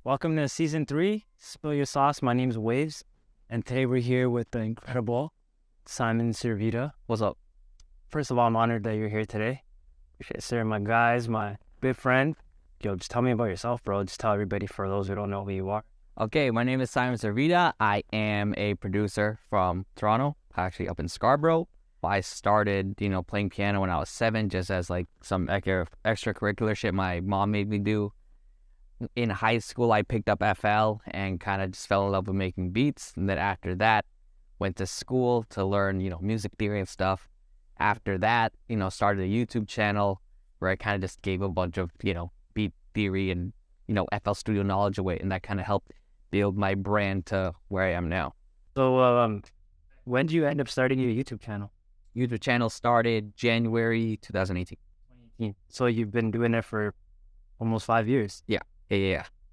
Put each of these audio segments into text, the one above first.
Welcome to season 3, Spill Your Sauce. My name's Waves, and today we're here with the incredible Simon Servida. What's up? First of all, I'm honored that you're here today. Appreciate it, sir. My guys, my good friend. Yo, just tell me about yourself, bro. Just tell everybody, for those who don't know who you are. Okay, my name is Simon Servida. I am a producer from Toronto, actually up in Scarborough. I started, playing piano when I was 7, just as like some extracurricular shit my mom made me do. In high school, I picked up FL and kind of just fell in love with making beats. And then after that, went to school to learn, music theory and stuff. After that, started a YouTube channel where I kind of just gave a bunch of, beat theory and, FL Studio knowledge away. And that kind of helped build my brand to where I am now. So, when did you end up starting your YouTube channel? YouTube channel started January 2018. So you've been doing it for almost 5 years. Yeah.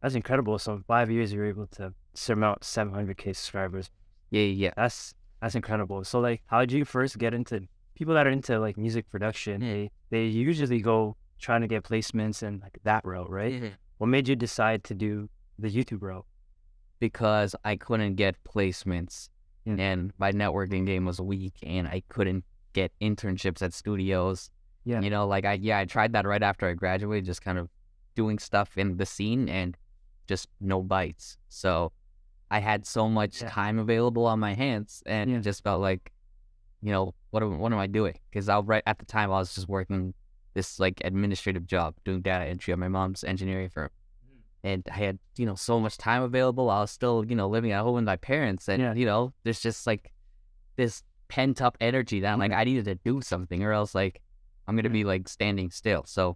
That's incredible. So in 5 years, you were able to surmount 700K subscribers. Yeah. That's incredible. So like, how did you first get into people that are into like music production? They usually go trying to get placements and like that route, right? Mm-hmm. What made you decide to do the YouTube route? Because I couldn't get placements and my networking game was weak and I couldn't get internships at studios. Yeah. I tried that right after I graduated, just kind of doing stuff in the scene and just no bites. So I had so much time available on my hands and it just felt like, what am I doing? Because right at the time I was just working this like administrative job doing data entry at my mom's engineering firm. And I had, so much time available. I was still, living at home with my parents. And, there's just like this pent up energy that like I needed to do something or else like I'm going to be like standing still. So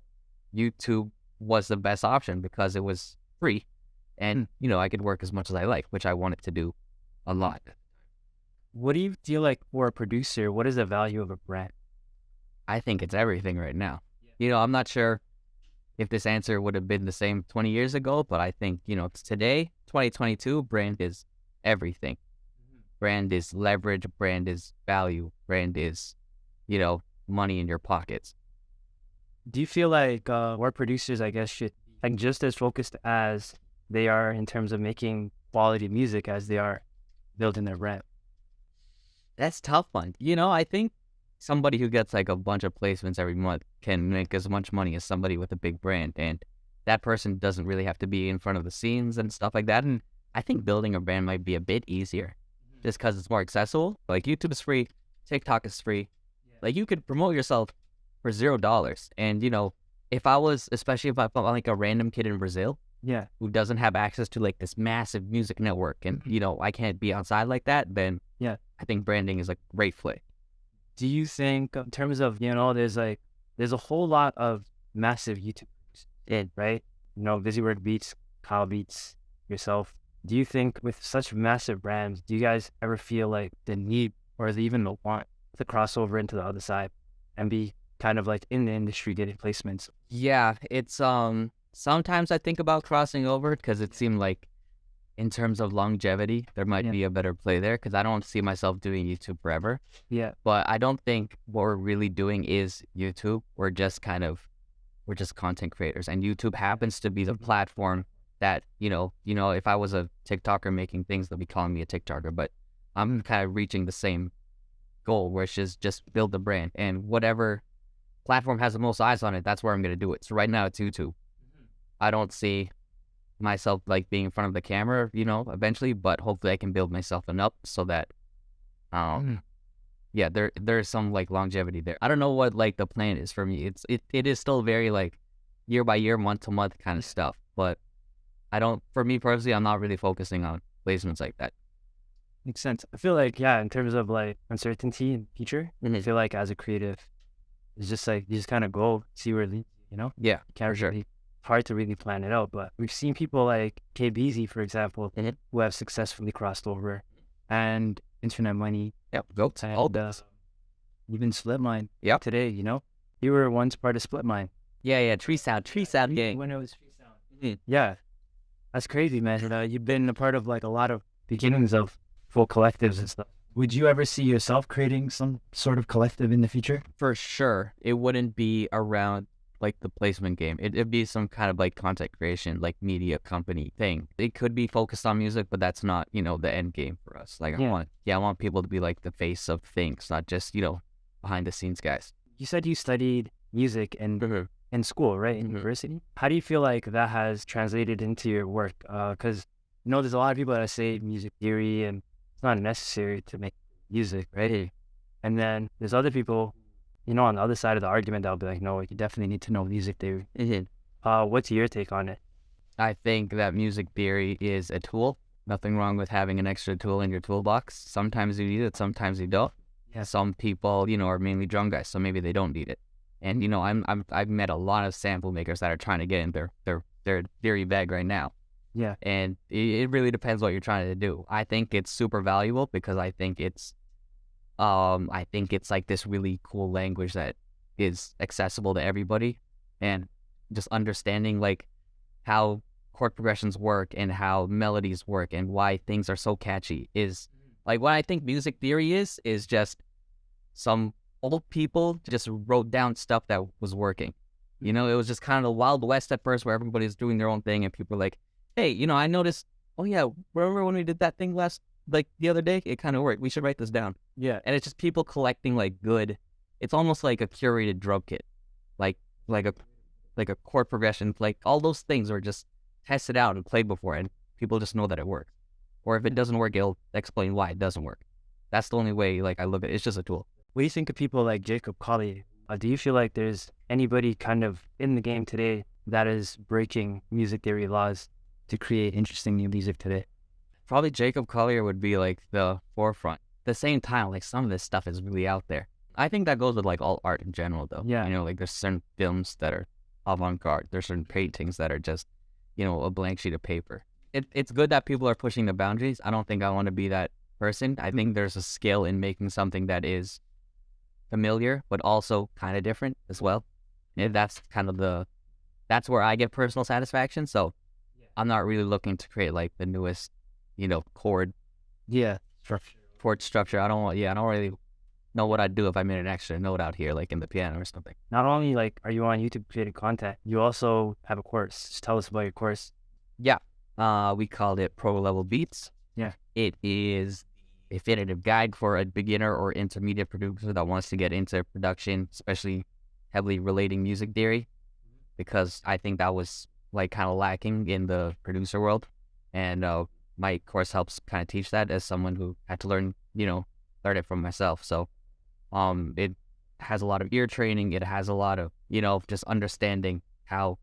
YouTube was the best option because it was free and, I could work as much as I like, which I wanted to do a lot. What do you feel like for a producer? What is the value of a brand? I think it's everything right now. I'm not sure if this answer would have been the same 20 years ago, but I think, today, 2022, brand is everything. Brand is leverage, brand is value, brand is, money in your pockets. Do you feel like our producers, I guess, should like just as focused as they are in terms of making quality music as they are building their brand? That's a tough one. I think somebody who gets like a bunch of placements every month can make as much money as somebody with a big brand. And that person doesn't really have to be in front of the scenes and stuff like that. And I think building a brand might be a bit easier just because it's more accessible. Like YouTube is free. TikTok is free. Like you could promote yourself for $0. And, especially if I'm like a random kid in Brazil who doesn't have access to like this massive music network and, I can't be outside like that, then I think branding is a great play. Do you think in terms of, there's a whole lot of massive YouTubers, right? Busy Beats, Kyle Beats, yourself. Do you think with such massive brands, do you guys ever feel like the need or even the want to cross over into the other side and be kind of like in the industry getting placements? Yeah, it's sometimes I think about crossing over because it seemed like in terms of longevity, there might be a better play there because I don't see myself doing YouTube forever. Yeah. But I don't think what we're really doing is YouTube. We're just content creators. And YouTube happens to be the platform that, if I was a TikToker making things, they'll be calling me a TikToker. But I'm kind of reaching the same goal, which is just build the brand. And whatever platform has the most eyes on it, that's where I'm going to do it. So right now it's YouTube. I don't see myself like being in front of the camera, eventually, but hopefully I can build myself enough so that there's some like longevity there. I don't know what like the plan is for me. It is still very like year by year, month to month kind of stuff, but for me personally, I'm not really focusing on placements like that. Makes sense. I feel like in terms of like uncertainty in the future, I feel like as a creative, it's just like you just kind of go see where it leads, Yeah, can't really hard to really plan it out, but we've seen people like KBZ, for example, who have successfully crossed over, and Internet Money, goats, and even Splitmind. Today, you were once part of Splitmind. Tree Sound gang. When it was Tree Sound. Yeah, that's crazy, man. You've been a part of like a lot of beginnings of full collectives and stuff. Would you ever see yourself creating some sort of collective in the future? For sure, it wouldn't be around like the placement game. It'd be some kind of like content creation, like media company thing. It could be focused on music, but that's not, the end game for us. Like I want people to be like the face of things, not just, behind the scenes guys. You said you studied music in school, right? In university. How do you feel like that has translated into your work? Because there's a lot of people that say music theory and it's not necessary to make music, right? And then there's other people, on the other side of the argument that'll be like, no, you definitely need to know music theory. What's your take on it? I think that music theory is a tool. Nothing wrong with having an extra tool in your toolbox. Sometimes you need it, sometimes you don't. Yeah. Some people, are mainly drum guys, so maybe they don't need it. And I've met a lot of sample makers that are trying to get in their theory bag right now. Yeah. And it really depends what you're trying to do. I think it's super valuable because I think it's like this really cool language that is accessible to everybody, and just understanding like how chord progressions work and how melodies work and why things are so catchy is like what I think music theory is just some old people just wrote down stuff that was working. It was just kind of the Wild West at first where everybody's doing their own thing and people are like, hey, I noticed, oh yeah, remember when we did that thing the other day? It kind of worked. We should write this down. Yeah. And it's just people collecting like good, it's almost like a curated drum kit, like a chord progression, like all those things are just tested out and played before and people just know that it works. Or if it doesn't work, it'll explain why it doesn't work. That's the only way like I look at it. It's just a tool. What do you think of people like Jacob Collier? Do you feel like there's anybody kind of in the game today that is breaking music theory laws to create interesting new music today? Probably Jacob Collier would be like the forefront. At the same time, like some of this stuff is really out there. I think that goes with like all art in general though. Yeah. Like there's certain films that are avant-garde. There's certain paintings that are just, a blank sheet of paper. It's good that people are pushing the boundaries. I don't think I want to be that person. I think there's a skill in making something that is familiar, but also kind of different as well. And that's kind of that's where I get personal satisfaction. So I'm not really looking to create like the newest, chord. Yeah. Chord structure. I don't really know what I'd do if I made an extra note out here, like in the piano or something. Not only like are you on YouTube creating content, you also have a course. Just tell us about your course. Yeah. We called it Pro Level Beats. Yeah. It is a definitive guide for a beginner or intermediate producer that wants to get into production, especially heavily relating music theory, because I think that was like kind of lacking in the producer world. And my course helps kind of teach that as someone who had to learn it from myself. So it has a lot of ear training. It has a lot of, just understanding how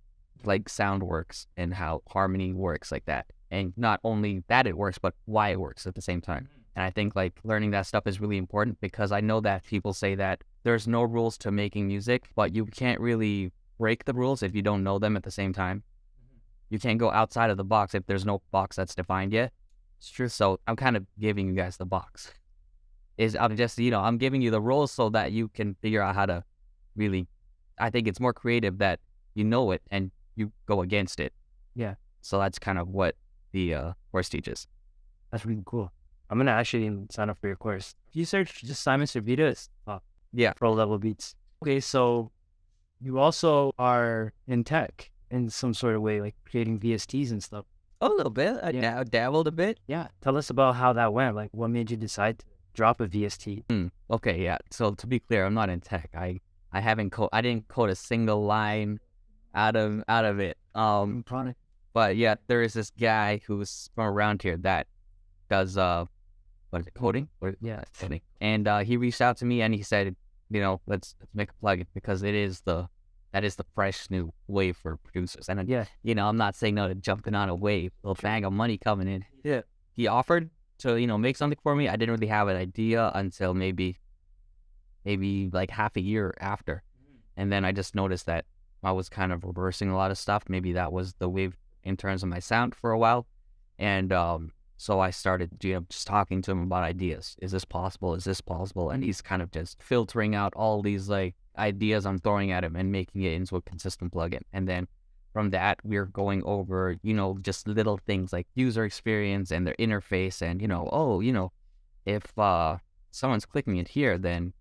like sound works and how harmony works like that. And not only that it works, but why it works at the same time. And I think like learning that stuff is really important because I know that people say that there's no rules to making music, but you can't really break the rules if you don't know them at the same time. You can't go outside of the box if there's no box that's defined yet. It's true. So I'm kind of giving you guys the box. I'm just, I'm giving you the rules so that you can figure out how to really, I think it's more creative that you know it and you go against it. Yeah. So that's kind of what the course teaches. That's really cool. I'm going to actually sign up for your course. If you search just Simon Servida's Pro Level Beats. Okay, so you also are in tech in some sort of way, like creating VSTs and stuff. A little bit. I dabbled a bit. Yeah. Tell us about how that went. Like what made you decide to drop a VST? Okay, yeah. So to be clear, I'm not in tech. I didn't code a single line out of it. Product. But yeah, there is this guy who's from around here that does what is it, coding? Yeah, coding. And he reached out to me and he said, let's make a plugin because that is the fresh new wave for producers. And I'm not saying no to jumping on a wave, a little bang of money coming in. Yeah. He offered to make something for me. I didn't really have an idea until maybe like half a year after, and then I just noticed that I was kind of reversing a lot of stuff. Maybe that was the wave in terms of my sound for a while, and so I started just talking to him about ideas. Is this possible? Is this possible? And he's kind of just filtering out all these like ideas I'm throwing at him and making it into a consistent plugin. And then from that, we're going over, just little things like user experience and their interface and, if someone's clicking it here, then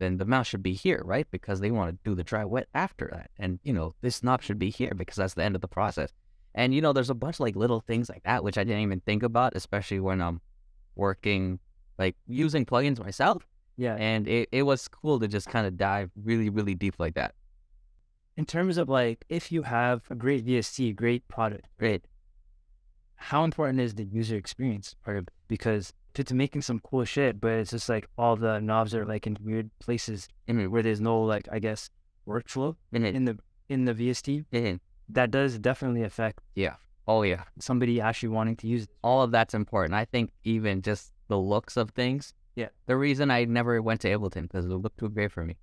then the mouse should be here, right? Because they want to do the dry wet after that. And, this knob should be here because that's the end of the process. And, there's a bunch of like little things like that, which I didn't even think about, especially when I'm working, like using plugins myself. Yeah. And it was cool to just kind of dive really, really deep like that. In terms of like, if you have a great VST, great product, Great. how important is the user experience part of it? Because to making some cool shit, but it's just like all the knobs are like in weird places where there's no like, I guess, workflow in the VST. That does definitely affect somebody actually wanting to use it. All of that's important. I think even just the looks of things. Yeah. The reason I never went to Ableton because it looked too great for me.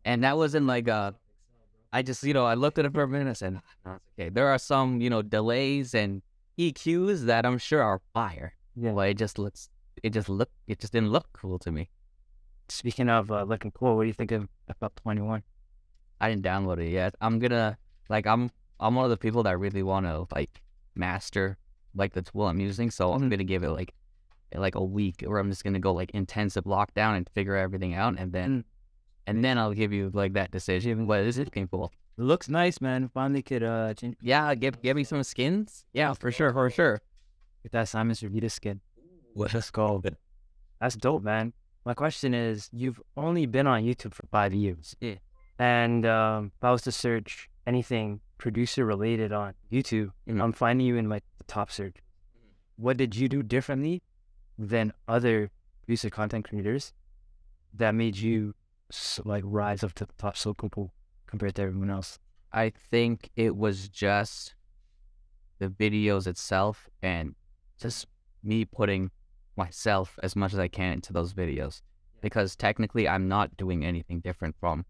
And that wasn't like I just, I looked at it for a minute and said, okay, there are some, delays and EQs that I'm sure are fire. Yeah. Well, it just didn't look cool to me. Speaking of looking cool, what do you think of FL 21? I didn't download it yet. I'm gonna, like, I'm one of the people that really want to, like, master, like, the tool I'm using. So I'm gonna give it, like a week where I'm just gonna go, like, intensive lockdown and figure everything out. And then I'll give you, like, that decision. But this is looking cool. It looks nice, man. Finally could change. Yeah, give me some skins. Yeah, for sure. Get that Simon Servida skin. Let's go. That's dope, man. My question is, you've only been on YouTube for 5 years. Yeah. And if I was to search anything producer related on YouTube, I'm finding you in like the top search. What did you do differently than other producer content creators that made you like rise up to the top so cool compared to everyone else? I think it was just the videos itself and just me putting myself as much as I can into those videos, because technically I'm not doing anything different from,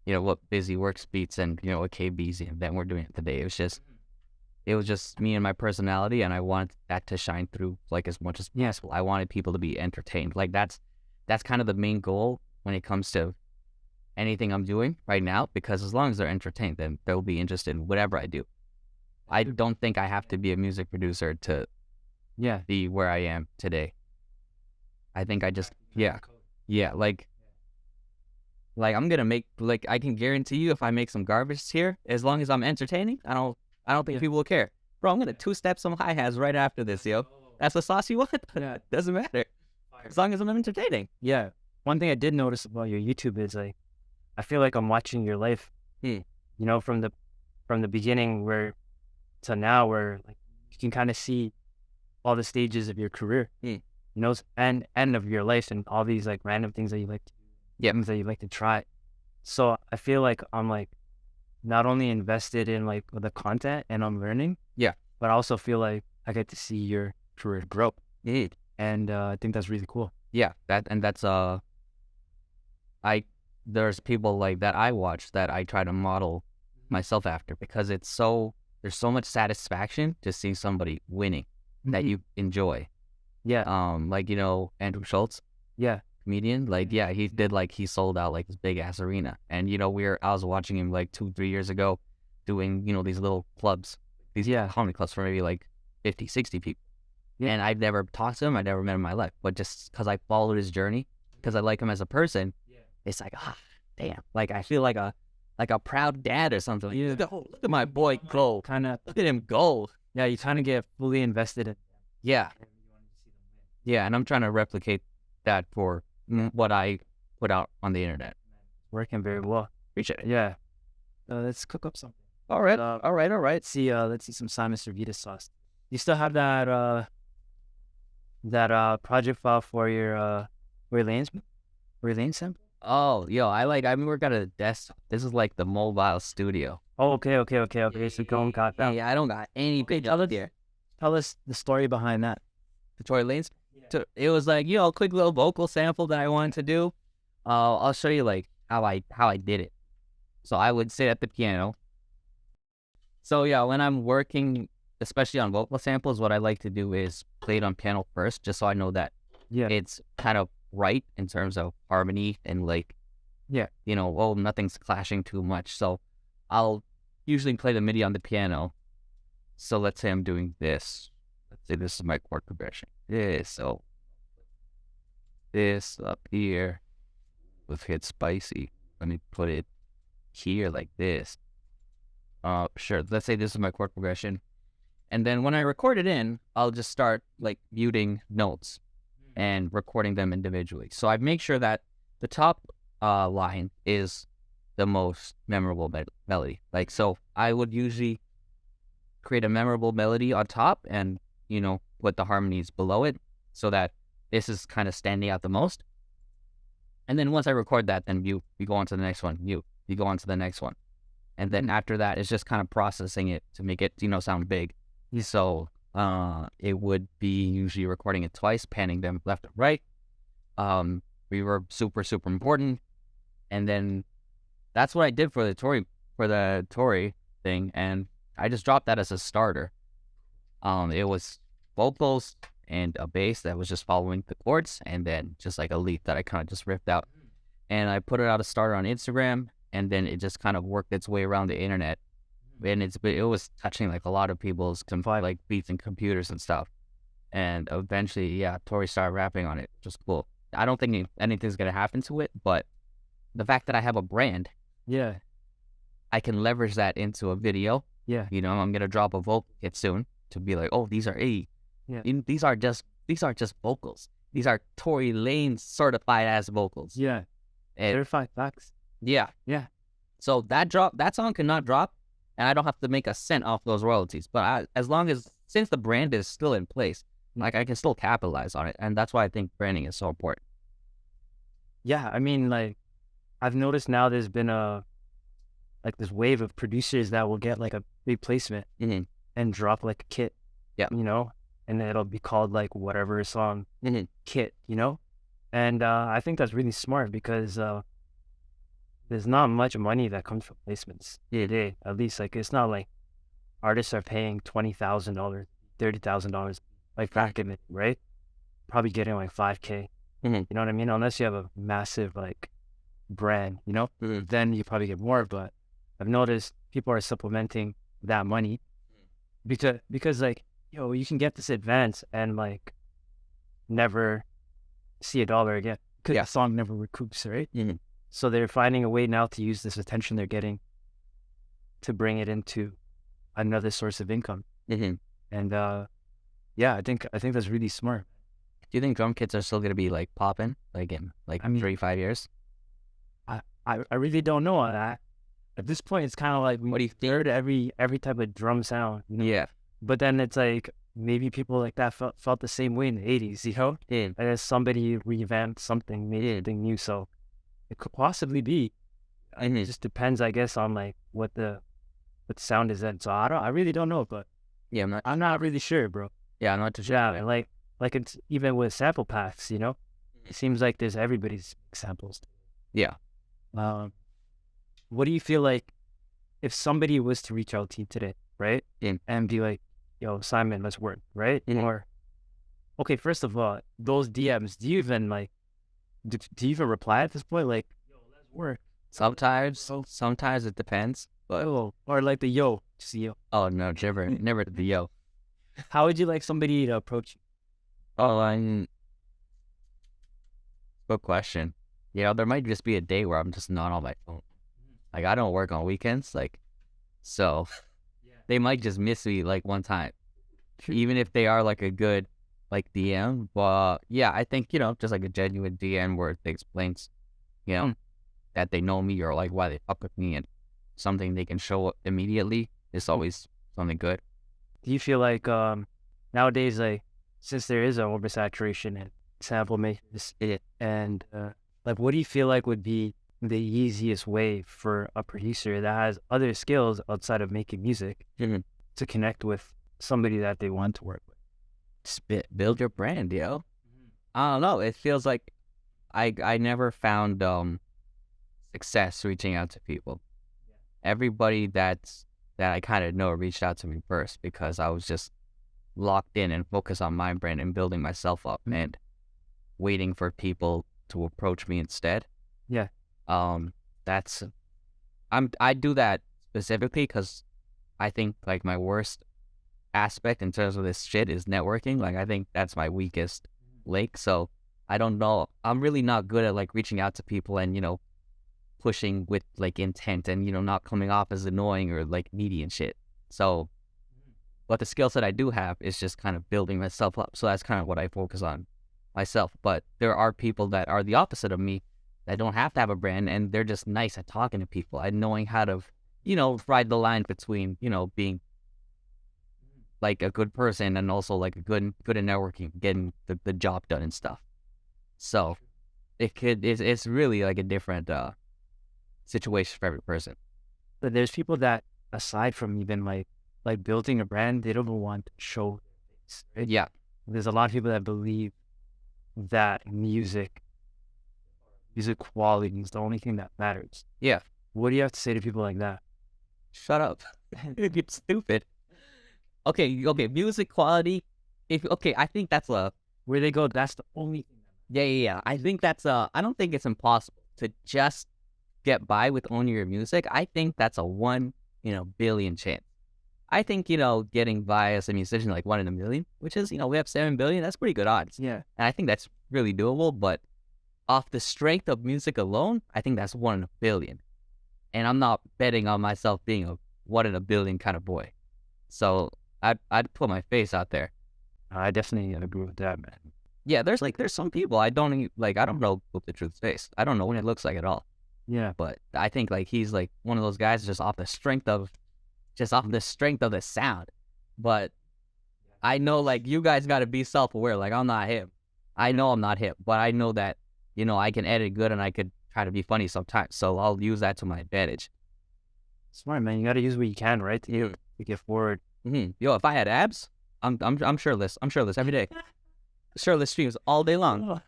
what Busy Works Beats and, what KBZ and then we're doing it today. It was just me and my personality, and I wanted that to shine through like as much as possible. I wanted people to be entertained. Like that's kind of the main goal when it comes to anything I'm doing right now, because as long as they're entertained, then they'll be interested in whatever I do. I don't think I have to be a music producer to be where I am today. I think I just, like I'm going to make, like, I can guarantee you if I make some garbage here, as long as I'm entertaining, I don't think people will care. Bro, I'm going to two-step some hi-hats right after this, yo. That's the sauce you want? Yeah. Doesn't matter. As long as I'm entertaining. Yeah. One thing I did notice about your YouTube is like, I feel like I'm watching your life, from the beginning where to now, where like you can kind of see all the stages of your career, and of your life, and all these like random things that you like to do, things that you like to try. So I feel like I'm like not only invested in like the content and I'm learning, but I also feel like I get to see your career grow. And I think that's really cool. Yeah, there's people like that I watch that I try to model myself after, because there's so much satisfaction to see somebody winning that you enjoy. Yeah. Like, Andrew Schultz. Yeah. Comedian. Like, yeah, he sold out like this big ass arena. And, I was watching him like 2-3 years ago doing, these little clubs, these comedy clubs for maybe like 50, 60 people. Yeah. And I've never talked to him. I never met him in my life. But just because I followed his journey, because I like him as a person, it's like, damn. Like, I feel like a proud dad or something. Like, look at my boy go. Look at him go. Yeah, you kind of get fully invested in. Yeah. Yeah, and I'm trying to replicate that for what I put out on the internet. Working very well. Appreciate it. Yeah. Let's cook up something. All right. Let's see some Simon Servida sauce. You still have that project file for your lane sample? Oh, yo, I work at a desktop. This is like the mobile studio. Oh, okay. So don't got that. Yeah, I don't got any pictures there. Tell us the story behind that. The Tory Lanes? Yeah. It was like, a quick little vocal sample that I wanted to do. I'll show you like how I did it. So I would sit at the piano. So yeah, when I'm working, especially on vocal samples, what I like to do is play it on piano first, just so I know that it's kind of right in terms of harmony and like, nothing's clashing too much. So I'll usually play the MIDI on the piano. So let's say I'm doing this. Let's say this is my chord progression. So this up here. if it's spicy. Let me put it here like this. Sure. Let's say this is my chord progression. And then when I record it in, I'll just start like muting notes and recording them individually. So I make sure that the top line is the most memorable melody. Like, so I would usually create a memorable melody on top and, put the harmonies below it so that this is kind of standing out the most. And then once I record that, then we go on to the next one, you go on to the next one. And then after that, it's just kind of processing it to make it, sound big. So it would be usually recording it twice, panning them left and right. Reverb super, super important. And then that's what I did for the Tory thing. And I just dropped that as a starter. It was vocals and a bass that was just following the chords, and then just like a lead that I kind of just ripped out. And I put it out a starter on Instagram, and then it just kind of worked its way around the internet. And it was touching like a lot of people's like beats and computers and stuff. And eventually, Tori started rapping on it, which was cool. I don't think anything's gonna happen to it, but the fact that I have a brand, I can leverage that into a video. I'm gonna drop a vocal kit soon to be like, oh, these are these are just vocals. These are Tory Lanez certified as vocals. Certified facts. So that song cannot drop, and I don't have to make a cent off those royalties. But since the brand is still in place, like I can still capitalize on it, and that's why I think branding is so important. Yeah, I mean, like I've noticed now there's been this wave of producers that will get like a big placement and drop like a kit, and it'll be called like whatever song kit, and I think that's really smart because there's not much money that comes from placements today. At least like it's not like artists are paying $20,000, $30,000 like back in it, right? Probably getting like $5K. You know what I mean? Unless you have a massive like brand, then you probably get more. But I've noticed people are supplementing that money because like, you can get this advance and like never see a dollar again because the song never recoups, right? So they're finding a way now to use this attention they're getting to bring it into another source of income. And I think that's really smart. Do you think drum kits are still gonna be like popping like in 3-5 years? I really don't know on that. At this point, it's kind of like what do you heard every type of drum sound. But then it's like maybe people like that felt the same way in the 80s, And as somebody revamped something, made something new. So it could possibly be. It just depends, I guess, on like what the sound is in. So I really don't know, but I'm not really sure, bro. I'm not too sure. Yeah, like it's even with sample packs, it seems like there's everybody's samples. What do you feel like if somebody was to reach out to you today, right? And be like, yo, Simon, let's work, right? Or, okay, first of all, those DMs, do you even like, do you even reply at this point? Like, yo, let's work. Sometimes it depends. But or like the yo, just yo. Oh no, never the yo. How would you like somebody to approach you? Good question. There might just be a day where I'm just not on my phone. Like I don't work on weekends, so they might just miss me like one time, even if they are like a good like DM. But I think just like a genuine DM where they explains, that they know me or like why they fuck with me and something they can show immediately is always something good. Do you feel like nowadays, like since there is an oversaturation and sample makers, and like what do you feel like would be the easiest way for a producer that has other skills outside of making music to connect with somebody that they want to work with? Just build your brand, I don't know. It feels like I never found success reaching out to people. Everybody that I kind of know reached out to me first because I was just locked in and focused on my brand and building myself up and waiting for people to approach me instead. I do that specifically because I think like my worst aspect in terms of this shit is networking. Like I think that's my weakest link. So I don't know. I'm really not good at like reaching out to people and, pushing with like intent and, not coming off as annoying or like needy and shit. So, but the skill set I do have is just kind of building myself up. So that's kind of what I focus on myself. But there are people that are the opposite of me that don't have to have a brand and they're just nice at talking to people and knowing how to, ride the line between, being like a good person and also like a good at networking, getting the job done and stuff. So it's really like a different situation for every person. But there's people that, aside from even like building a brand, they don't want to show their face, right? Yeah. There's a lot of people that believe that music quality is the only thing that matters. Yeah. What do you have to say to people like that? Shut up. You're stupid. Okay, music quality. I think that's where they go, that's the only thing. Yeah. I think that's I don't think it's impossible to just get by with owning your music. I think that's a 1 in a billion chance. I think, getting by as a musician like 1 in a million, which is, we have 7 billion, that's pretty good odds. Yeah. And I think that's really doable, but off the strength of music alone, I think that's 1 in a billion. And I'm not betting on myself being a 1 in a billion kind of boy. So I'd put my face out there. I definitely agree with that, man. Yeah, there's some people I don't know what the truth is. I don't know what it looks like at all. Yeah. But I think like he's like one of those guys just off the strength of the sound. But I know like you guys got to be self-aware. Like I'm not him. I know I'm not him, but I know that, I can edit good and I could try to be funny sometimes. So I'll use that to my advantage. Smart, man. You got to use what you can, right? To get forward. Mm-hmm. Yo, if I had abs, I'm shirtless. I'm shirtless every day. Shirtless streams all day long.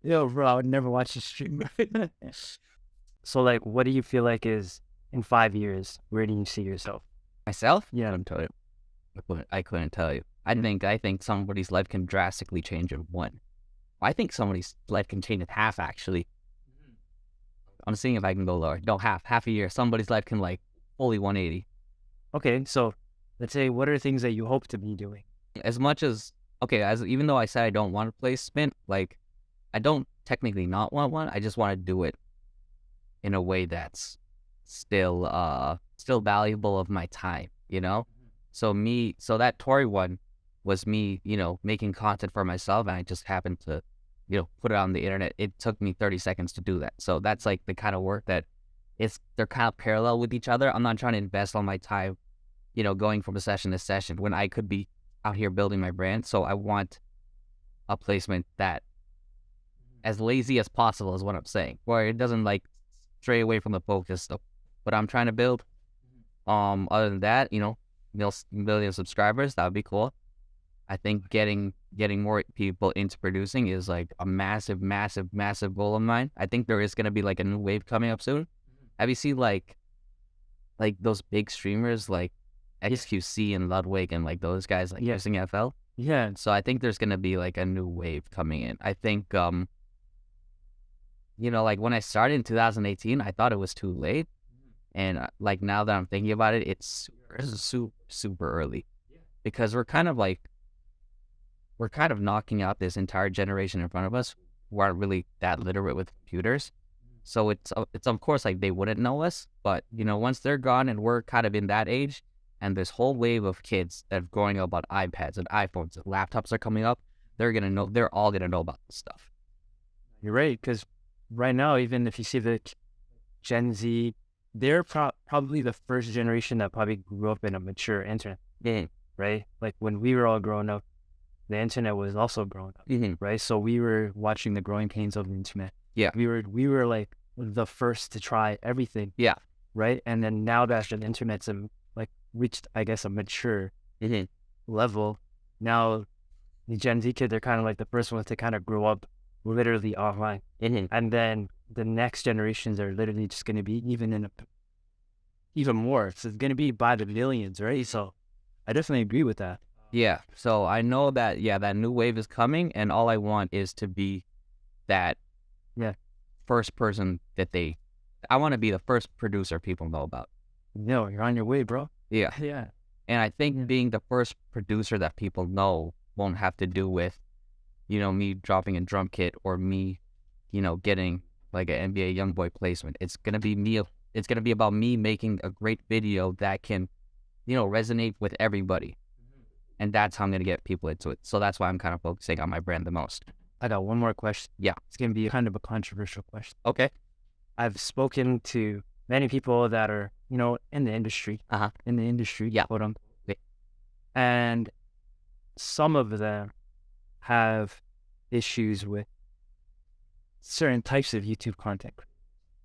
Yo, bro, I would never watch you stream. So, like, what do you feel like is in 5 years? Where do you see yourself? Myself? Yeah, I'm telling you. I couldn't tell you. I think somebody's life can drastically change in 1. I think somebody's life can change in half. Actually, I'm seeing if I can go lower. No, half a year. Somebody's life can like fully 180. Okay, so let's say, what are things that you hope to be doing? As much as even though I said I don't want a placement, like I don't technically not want one. I just want to do it in a way that's still valuable of my time, So that Tory one was me, making content for myself, and I just happened to, put it on the internet. It took me 30 seconds to do that. So that's like the kind of work that they're kind of parallel with each other. I'm not trying to invest all my time, going from session to session when I could be out here building my brand. So I want a placement that as lazy as possible is what I'm saying, where it doesn't like stray away from the focus of what I'm trying to build. Other than that, million subscribers, that would be cool. I think getting more people into producing is like a massive, massive, massive goal of mine. I think there is going to be like a new wave coming up soon. Have you seen like those big streamers like XQC and Ludwig and like those guys like using FL? Yeah. So I think there's going to be like a new wave coming in. I think, like when I started in 2018, I thought it was too late. And like now that I'm thinking about it, it's super early because we're kind of knocking out this entire generation in front of us who aren't really that literate with computers. So it's of course like they wouldn't know us, but once they're gone and we're kind of in that age, and this whole wave of kids that are growing up on iPads and iPhones and laptops are coming up, they're all gonna know about this stuff. You're right, because right now, even if you see the Gen Z, they're probably the first generation that probably grew up in a mature internet. Yeah. Right? Like when we were all growing up, the internet was also growing up. Mm-hmm. Right? So we were watching the growing pains of the internet. Yeah. We were like the first to try everything. Yeah. Right? And then now that the internet's like reached, I guess, a mature level, now the Gen Z kids are kind of like the first ones to kind of grow up literally online. And then the next generations are literally just going to be even more. So it's going to be by the millions, right? So I definitely agree with that. Yeah. So I know that, that new wave is coming, and all I want is to be that first person I want to be the first producer people know about. No, you're on your way, bro. Yeah. Yeah. And I think being the first producer that people know won't have to do with me dropping a drum kit or me, getting like an NBA YoungBoy placement. It's gonna be me. It's gonna be about me making a great video that can, resonate with everybody, and that's how I'm gonna get people into it. So that's why I'm kind of focusing on my brand the most. I got one more question. Yeah, it's gonna be kind of a controversial question. Okay. I've spoken to many people that are, in the industry. Yeah. Quote unquote. And some of them have issues with certain types of YouTube content.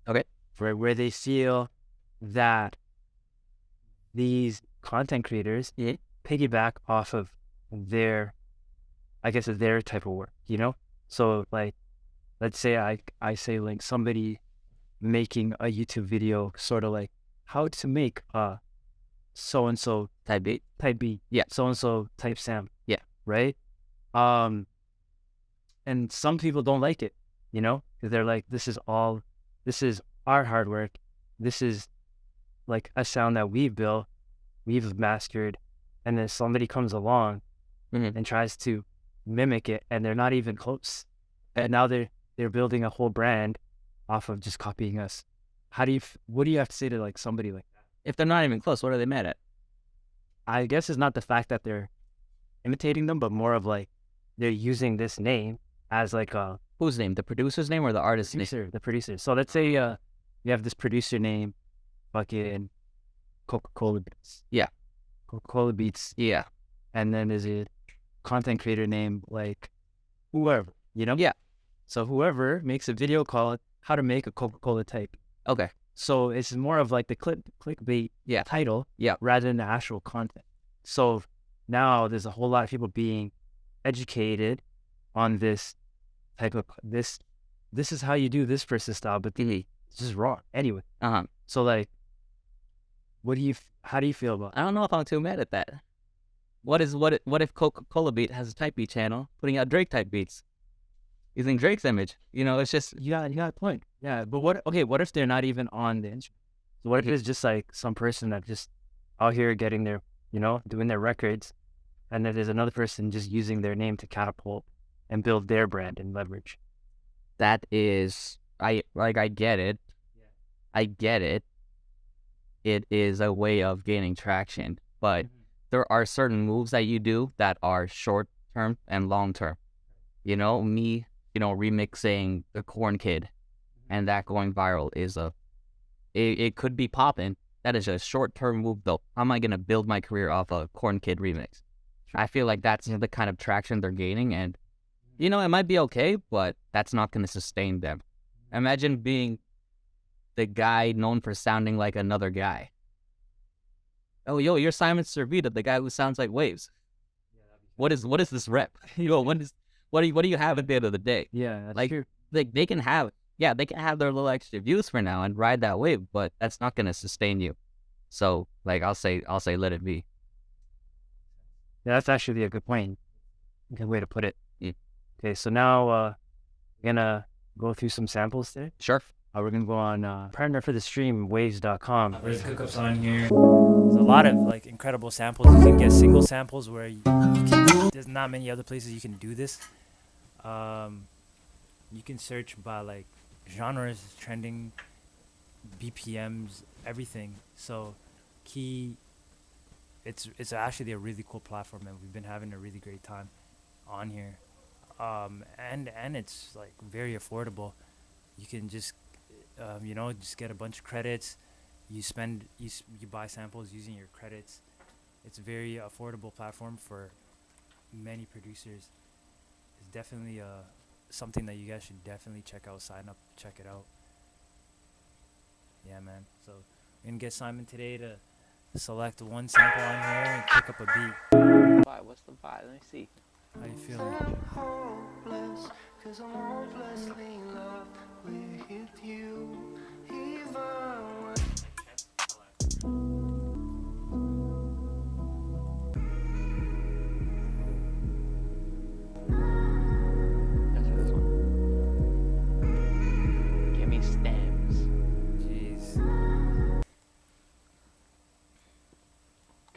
Okay. Where they feel that these content creators piggyback off of their type of work, So like, let's say I say like somebody making a YouTube video, sort of like how to make so-and-so type beat. Yeah. So-and-so type sound. Yeah. Right? And some people don't like it, because they're like, this is our hard work. This is like a sound that we've built, we've mastered, and then somebody comes along and tries to mimic it, and they're not even close. And now they're building a whole brand off of just copying us. What do you have to say to like somebody like that? If they're not even close, what are they mad at? I guess it's not the fact that they're imitating them, but more of like they're using this name as like a... Whose name? The producer's name or the artist's name? The producer. So let's say you have this producer name, fucking Coca-Cola Beats. Yeah. Coca-Cola Beats. Yeah. And then there's a content creator name like whoever, Yeah. So whoever makes a video called how to make a Coca-Cola type. Okay. So it's more of like the clickbait title rather than the actual content. So now there's a whole lot of people being educated on this type of this is how you do this person's style, but it's just wrong anyway. So like, how do you feel about it? I don't know if I'm too mad at that. What if Coca-Cola Beat has a type beat channel putting out Drake type beats using Drake's image? It's just... You got a point. Yeah, but what if they're not even on the instrument? So what if it's just like some person that just out here getting their, doing their records, and then there's another person just using their name to catapult and build their brand and leverage? That is, I get it. Yeah. I get it. It is a way of gaining traction, but there are certain moves that you do that are short-term and long-term. Me, remixing the Corn Kid and that going viral is it could be popping. That is a short-term move though. How am I going to build my career off a Corn Kid remix? I feel like that's the kind of traction they're gaining, and it might be okay, but that's not going to sustain them. Imagine being the guy known for sounding like another guy. Oh, yo, you're Simon Servida, the guy who sounds like Waves. What is this rep? What do you have at the end of the day? Yeah, that's like true. Like they can have their little extra views for now and ride that wave, but that's not gonna sustain you. So like I'll say let it be. Yeah, that's actually a good point. Good way to put it. Yeah. Okay, so now we're gonna go through some samples today. Sure. We're gonna go on partner for the stream, waves.com. There's hookups on here. There's a lot of like incredible samples. You can get single samples where you can, there's not many other places you can do this. You can search by like genres, trending, BPMs, everything. So it's actually a really cool platform, and we've been having a really great time on here. And it's like very affordable. You can just just get a bunch of credits. You buy samples using your credits. It's a very affordable platform for many producers. It's definitely something that you guys should definitely check out. Sign up, check it out. Yeah, man. So we're gonna get Simon today to select one sample on here and pick up a beat. What's the vibe? Let me see. How you feeling? Hopeless, 'cause I'm hopelessly in love with you, even when Answer this one. Give me stems. Jeez.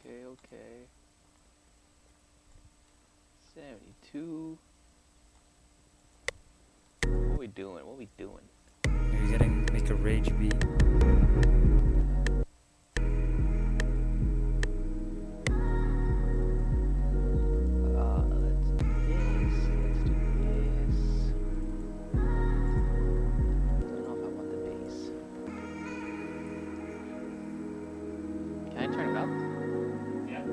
Okay. 72. we doing? What we doing? You're getting make a rage beat. Let's do this. I don't know if I want the bass. Can I turn it up? Yeah.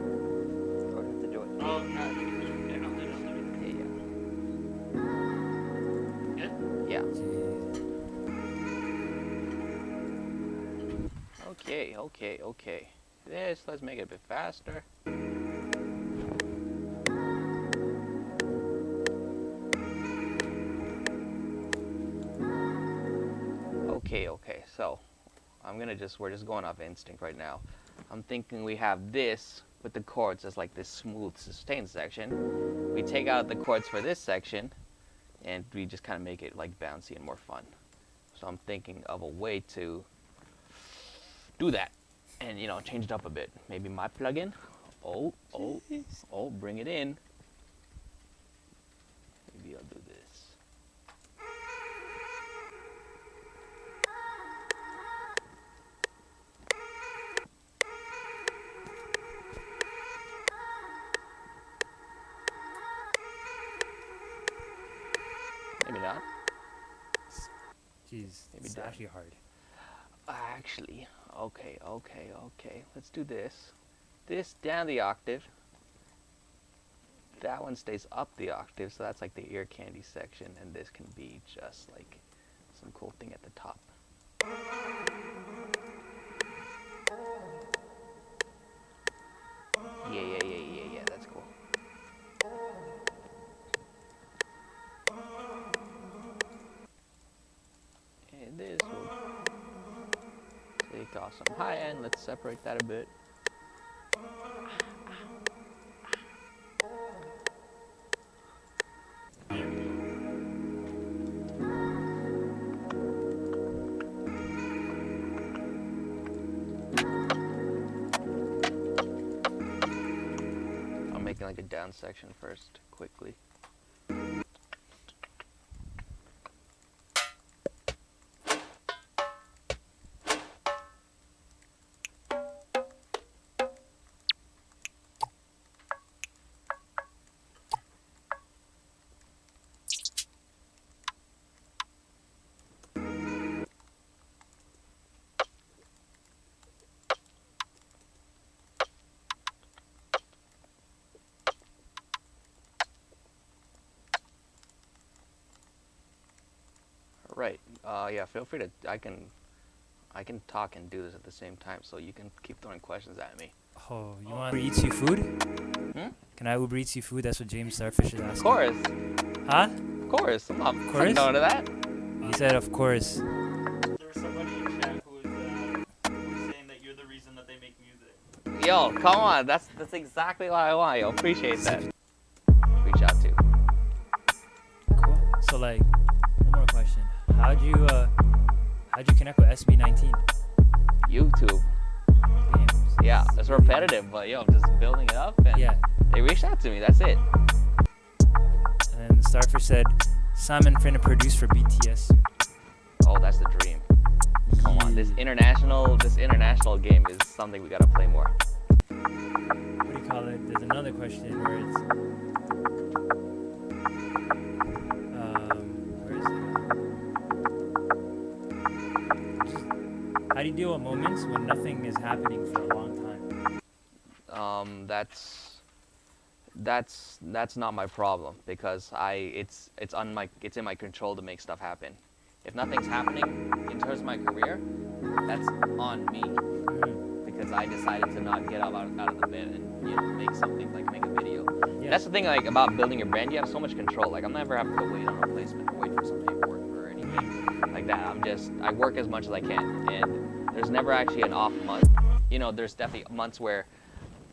Or do I have to do it? Oh, no, you can do it. Yeah, I'll do it. Good? Yeah. Jeez. Okay. Let's make it a bit faster. Okay. So, we're just going off instinct right now. I'm thinking we have this with the chords as like this smooth sustain section. We take out the chords for this section, and we just kind of make it like bouncy and more fun. So I'm thinking of a way to do that, and change it up a bit. Maybe my plugin. Oh, bring it in. Maybe I'll do this. Maybe not. Jeez, Maybe it's done. actually hard. Actually, okay. Let's do this. This down the octave. That one stays up the octave, so that's like the ear candy section, and this can be just like some cool thing at the top. Yeah, that's cool. And this will take off some high end. Let's separate that a bit. I'm making like a down section first, quickly. Right. Yeah. Feel free to. I can talk and do this at the same time, so you can keep throwing questions at me. Oh, you want Uber Eats you food? Can I Uber Eats you food? That's what James Starfish is asking. Of course. Huh? Of course. I'm not course? known to that. He said, of course. There was somebody in chat who was saying that you're the reason that they make music. Yo, come on. That's exactly what I want. Yo, appreciate that. Reach out to. Cool. So like, one more question. How'd you connect with SB19? YouTube. Games. Yeah, it's repetitive, but yo, I'm just building it up, and Yeah. they reached out to me. That's it. And then Starfish said, Simon finna produce for BTS soon. Oh, that's the dream. Come on, this international game is something we gotta play more. What do you call it? There's another question where it's where is it? How do you deal with moments when nothing is happening for a long time? That's not my problem, because it's in my control to make stuff happen. If nothing's happening in terms of my career, that's on me, because I decided to not get up out of the bed and make something, like make a video. Yeah. That's the thing, like, about building your brand. You have so much control. Like, I'm never having to wait on a placement or wait for some paperwork or anything like that. I work as much as I can, and there's never actually an off month. There's definitely months where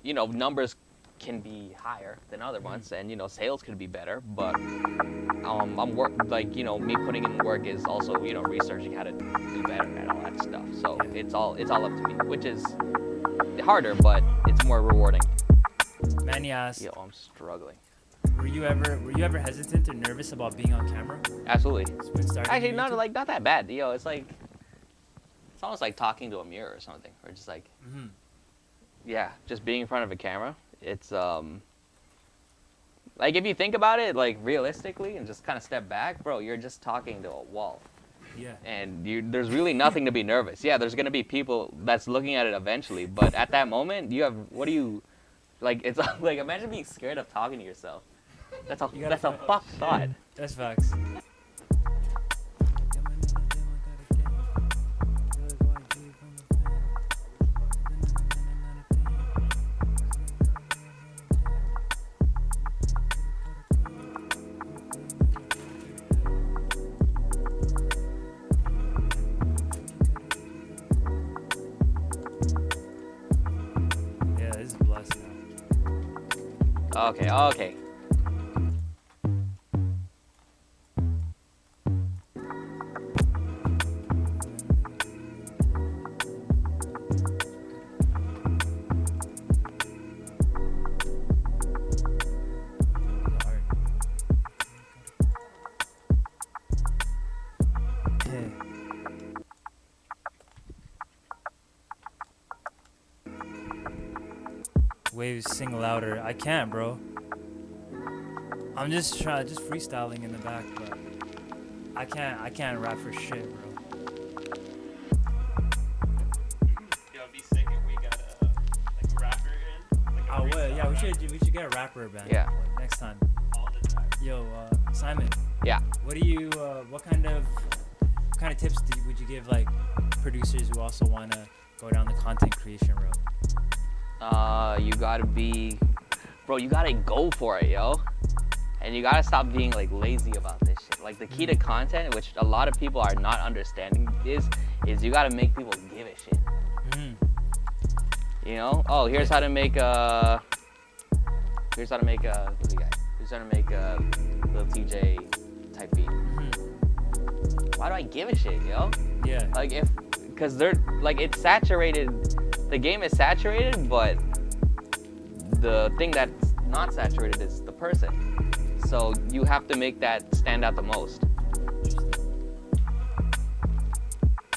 numbers can be higher than other months, and sales could be better, but me putting in work is also researching how to do better at all that stuff. So it's all up to me, which is harder, but it's more rewarding. Manny asked, Yo, I'm struggling. Were you ever hesitant or nervous about being on camera? Absolutely. When starting Actually, your not YouTube? like not that bad. It's like it's almost like talking to a mirror or something, or just like yeah, just being in front of a camera. It's like if you think about it, like realistically, and just kind of step back, bro, you're just talking to a wall. Yeah. And there's really nothing to be nervous. Yeah, there's gonna be people that's looking at it eventually, but at that moment, what do you, like? It's like imagine being scared of talking to yourself. That's a fuck thought. That's facts. Yeah, this is blessed now. Okay. Waves sing louder. I can't, bro. I'm just freestyling in the back, but I can't rap for shit, bro. Yo, it'd be sick if we got a rapper in. Like a Oh well, yeah, we freestyle should get a rapper band. Yeah. Next time. all the time. Yo, Simon. Yeah. What kind of tips would you give like producers who also want to go down the content creation road? You gotta go for it, yo. And you gotta stop being like lazy about this shit. Like the key to content, which a lot of people are not understanding, is you gotta make people give a shit. You know? Oh, here's how to make a who's he guy? Here's how to make a little TJ type beat. Why do I give a shit, yo? Yeah. Like because they're like it's saturated. The game is saturated, but the thing that's not saturated is the person. So you have to make that stand out the most.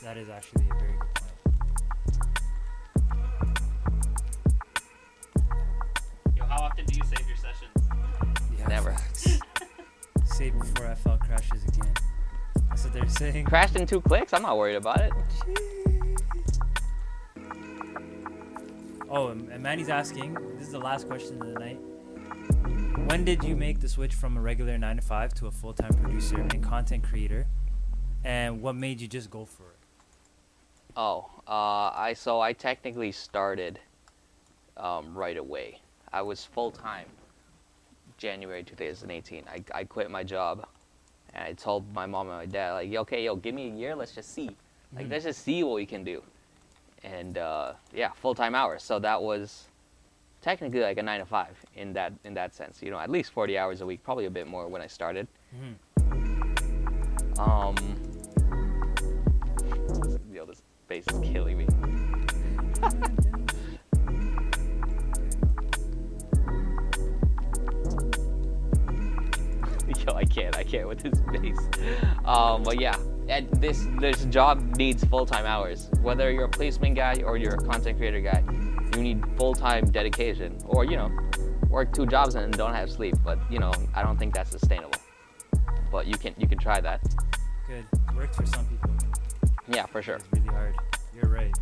That is actually a very good point. Yo, how often do you save your sessions? Yeah, Never. Save before FL crashes again. That's what they're saying. Crashed in 2 clicks? I'm not worried about it. Oh, and Manny's asking, this is the last question of the night. When did you make the switch from a regular 9-to-5 to a full-time producer and content creator? And what made you just go for it? Oh, I technically started right away. I was full-time January 2018. I quit my job and I told my mom and my dad, like, okay, give me a year, let's just see. Like, let's just see what we can do. And yeah, full-time hours. So that was technically like a 9-to-5 in that sense. You know, at least 40 hours a week, probably a bit more when I started. Yo, this bass is killing me. Yo, I can't with this bass. But yeah, and this job needs full-time hours. Whether you're a placement guy or you're a content creator guy, you need full-time dedication. Or, you know, work 2 jobs and don't have sleep. But, you know, I don't think that's sustainable. But you can try that. Good. It worked for some people. Yeah, for sure. It's really hard. You're right.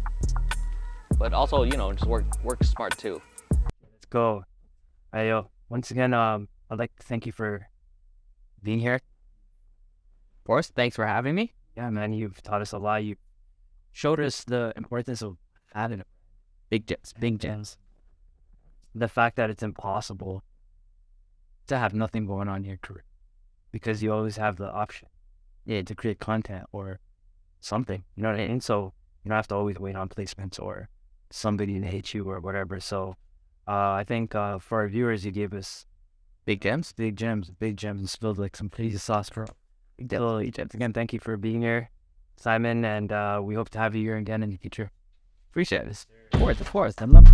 But also, you know, just work smart too. Let's go. Hey, yo, once again, I'd like to thank you for being here. Of course, thanks for having me. Yeah, man, you've taught us a lot. You showed us the importance of having Big gems. the fact that it's impossible to have nothing going on in your career because you always have the option to create content or something. You know what I mean? So you don't have to always wait on placements or somebody to hate you or whatever. So I think for our viewers, you gave us Big gems. big gems, and spilled like some crazy sauce for again, thank you for being here, Simon, and we hope to have you here again in the future. Appreciate it. Of course. I love